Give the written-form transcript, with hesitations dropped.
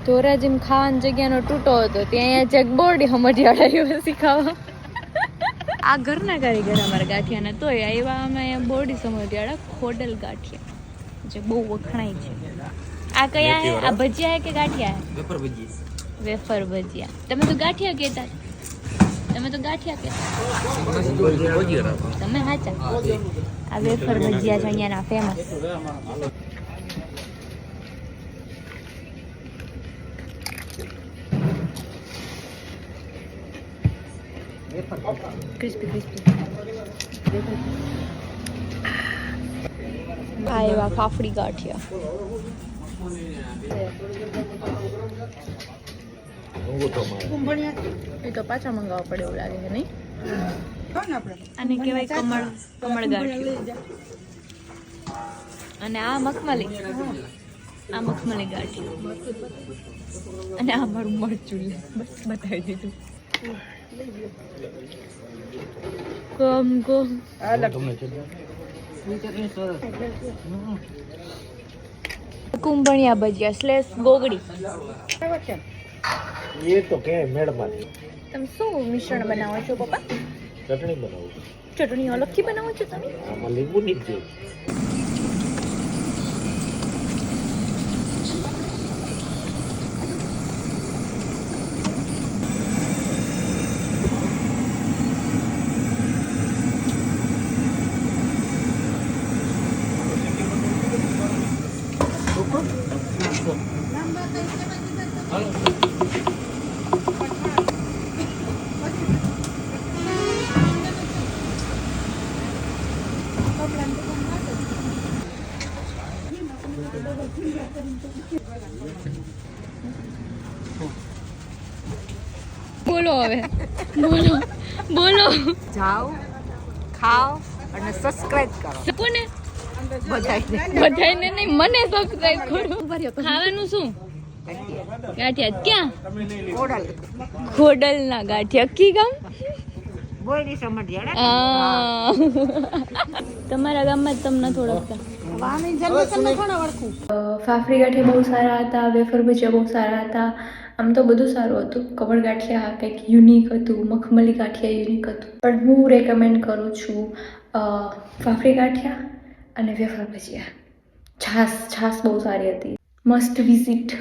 ધોરાજીમ ખાવાની જગ્યાનો તૂટો હતો ત્યાં જગબોર્ડ સમજ્યા શીખાવા આ ઘરના કારીગર અમારા ગાંઠિયાના તોય આવ્યા અમે બોરડી સમજ્યાળા ખોડલ ગાંઠિયા જે બહુ વખણાય છે આ કયા હે આ ભજીયા હે કે ગાંઠિયા હે વેફર ભજીયા તમે તો ગાંઠિયા કહેતા તમે હાચા આ વેફર ભજીયા છે અહીંયાના ફેમસ ક્રિસ્પી આ એવા ફાફડી ગાંઠિયા એ તો પાછા મંગાવવા પડે એવું લાગે છે નહીં આને કહેવાય કમળ ગાંઠિયા અને આ મખમલી ગાંઠિયા અને આ મારું મરચું બસ બતાવી દીધું કુંભણિયા ભજીયા સ્લેસ ગોગડી ये तो क्या है मैडम તમે શું મિશ્રણ બનાવો છો પપ્પા चटनी बनाओ ચટણી અલગથી બનાવો છો તમે આમાં લીંબુ નીચે બોલો હવે બોલો જાઓ ખાઓ અને સબસ્ક્રાઇબ કરો કોને બધાને નહીં મને સબસ્ક્રાઇબ કરો ખાવાનું શું ગાંઠિયા ક્યાં ખોડલના ગાંઠિયા કી ગામ બોયડી સમજ્યા તમારા ગામમાં જ તમને થોડોક વાની જનરેશનને કોણ ઓળખું ફાફડી ગાંઠિયા બહુ સારા હતા વેફર ભજીયા બહુ સારા હતા આમ તો બધું સારું હતું કમળ ગાંઠિયા કંઈક યુનિક હતું મખમલી ગાંઠિયા યુનિક હતું પણ હું રેકમેન્ડ કરું છું ફાફડી ગાંઠિયા અને વેફર ભજીયા છાસ બહુ સારી હતી મસ્ટ વિઝિટ